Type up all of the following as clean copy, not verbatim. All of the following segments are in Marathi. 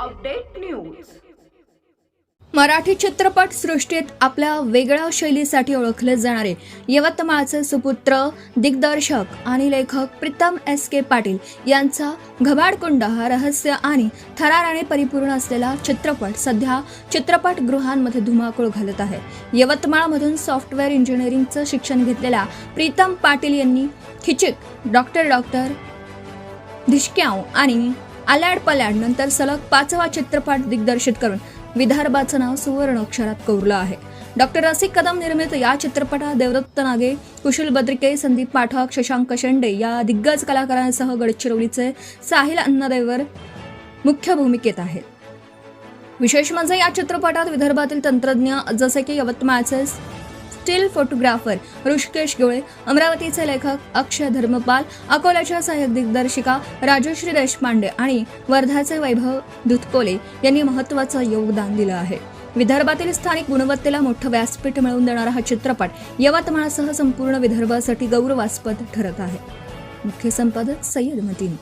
Update news. मराठी चित्रपट सृष्टीत आपल्या वेगळ्या शैलीसाठी ओळखले जाणारे यवतमाळचे सुपुत्र दिग्दर्शक आणि लेखक प्रीतम S.K. पाटील यांचा घबाडकुंड हा रहस्य आणि थराराने परिपूर्ण असलेला चित्रपट सध्या चित्रपटगृहांमध्ये धुमाकूळ घालत आहे। यवतमाळमधून सॉफ्टवेअर इंजिनिअरिंगचं शिक्षण घेतलेल्या प्रीतम पाटील यांनी खिचिक, डॉक्टर धिशक्याव आणि आल्याड पल्याड नंतर सलग 5वा चित्रपट दिग्दर्शित करून विदर्भाचं नाव सुवर्ण अक्षरात कोरलं आहे। डॉक्टर रसिक कदम निर्मित या चित्रपटात देवदत्त नागे, कुशल बद्रिके, संदीप पाठक, शशांक शेंडे या दिग्गज कलाकारांसह गडचिरोलीचे साहिल अन्नदेवर मुख्य भूमिकेत आहेत। विशेष म्हणजे या चित्रपटात विदर्भातील तंत्रज्ञ जसे की यवतमाळचे स्टील फोटोग्राफर ऋषिकेश गोळे, अमरावतीचे लेखक अक्षय धर्मपाल, अकोल्याच्या सहाय्यक दिग्दर्शिका राजश्री देशपांडे आणि वर्धाचे वैभव दुधकोले यांनी महत्त्वाचं योगदान दिलं आहे। विदर्भातील स्थानिक गुणवत्तेला मोठं व्यासपीठ मिळवून देणारा हा चित्रपट यवतमाळसह संपूर्ण विदर्भासाठी गौरवास्पद ठरत आहे। मुख्य संपादक सय्यद मतीन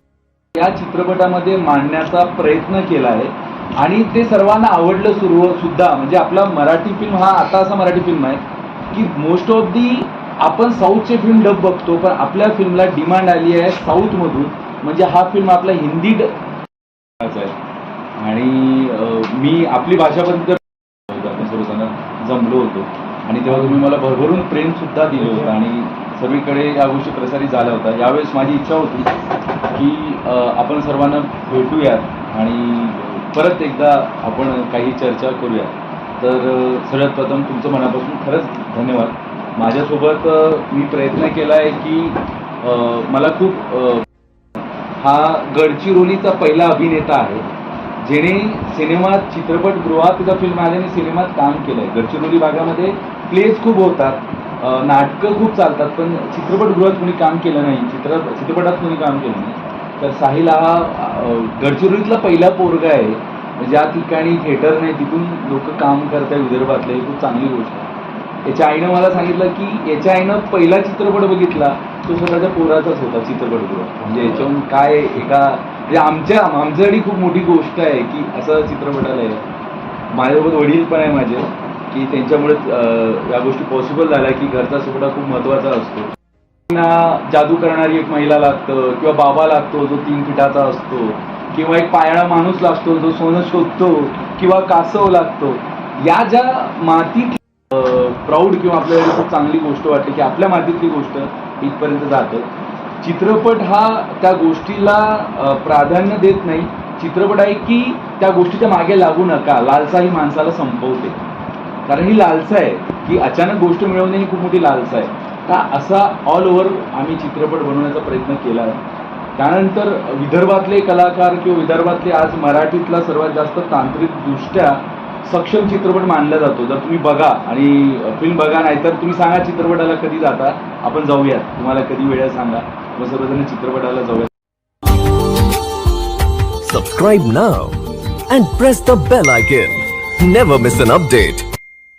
या चित्रपटामध्ये मांडण्याचा प्रयत्न केला आहे आणि ते सर्वांना आवडलं सुद्धा। म्हणजे आपला मराठी फिल्म हा आता असा मराठी फिल्म आहे की मोस्ट ऑफ दी आपण साऊथचे फिल्म डब बघतो, पण आपल्या फिल्मला डिमांड आली आहे साऊथमधून। म्हणजे हा फिल्म आपला हिंदी आहे आणि मी आपली भाषा पण आपण सर्वजण जमलो होतो आणि तेव्हा तुम्ही मला भरभरून प्रेम सुद्धा दिलं होतं आणि सर्वीकडे या गोष्टी प्रसारित झाल्या होत्या। यावेळेस माझी इच्छा होती की आपण सर्वांना भेटूयात आणि परत एकदा आपण काही चर्चा करूयात। तर सर्वात प्रथम तुमचं मनापासून खरंच धन्यवाद। माझ्यासोबत मी प्रयत्न केला आहे की मला खूप हा गडचिरोलीचा पहिला अभिनेता आहे जेणे सिनेमात चित्रपटगृहात एका फिल्म आल्याने सिनेमात काम केलं आहे। गडचिरोली भागामध्ये प्लेज खूप होतात, नाटकं खूप चालतात, पण चित्रपटगृहात कोणी काम केलं नाही, चित्रपटात कोणी काम केलं नाही। तर साहिल हा गडचिरोलीतला पहिला पोरगा आहे ज्या ठिकाणी थिएटर नाही तिथून लोक काम करतात विदर्भातले, खूप चांगली गोष्ट आहे। याच्या आईनं मला सांगितलं की याच्या आईनं पहिला चित्रपट बघितला तो स्वतःच्या पोराचाच होता चित्रपटगृह। म्हणजे याच्याहून काय एका म्हणजे आमच्यासाठी खूप मोठी गोष्ट आहे की असं चित्रपटालय आहे। माझ्यासोबत वडील पण आहे माझे की त्यांच्यामुळे या गोष्टी पॉसिबल झाल्या की घरचा सुपडा खूप महत्त्वाचा असतो। जादू करणारी एक महिला लागतं किंवा बाबा लागतो जो 3 फिटाचा असतो किंवा एक पायाळा माणूस लागतो जो सोनं शोधतो किंवा कासव लागतो। या ज्या मातीत प्राऊड किंवा आपल्याला खूप चांगली गोष्ट वाटते की आपल्या मातीतली गोष्ट इथपर्यंत जातं। चित्रपट हा त्या गोष्टीला प्राधान्य देत नाही। चित्रपट आहे की त्या गोष्टीच्या मागे लागू नका, लालसा ही माणसाला संपवते। कारण ही लालसा आहे की अचानक गोष्ट मिळवणे ही खूप मोठी लालसा आहे। का असा ऑल ओव्हर आम्ही चित्रपट बनवण्याचा प्रयत्न केला आहे। त्यानंतर विदर्भातले कलाकार किंवा विदर्भातले आज मराठीतला सर्वात जास्त तांत्रिकदृष्ट्या सक्षम चित्रपट मानला जातो। जर तुम्ही बघा आणि फिल्म बघा, नाहीतर तुम्ही सांगा चित्रपटाला कधी जाता, आपण जाऊयात, तुम्हाला कधी वेळ सांगा, मग सर्वजण चित्रपटाला जाऊयात। Subscribe now and press the bell icon. Never miss an update.